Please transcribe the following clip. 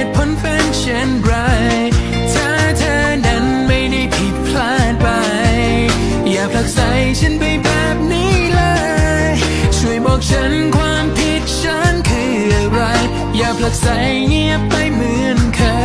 ตุผลเป็นเช่นไรถ้าเธอนั้นไม่ได้ผิดพลาดไปอย่าผลักไสฉันไปแบบนี้เลยช่วยบอกฉันความผิดฉันคืออะไรอย่าผลักไสเงียบไปเหมือนเคย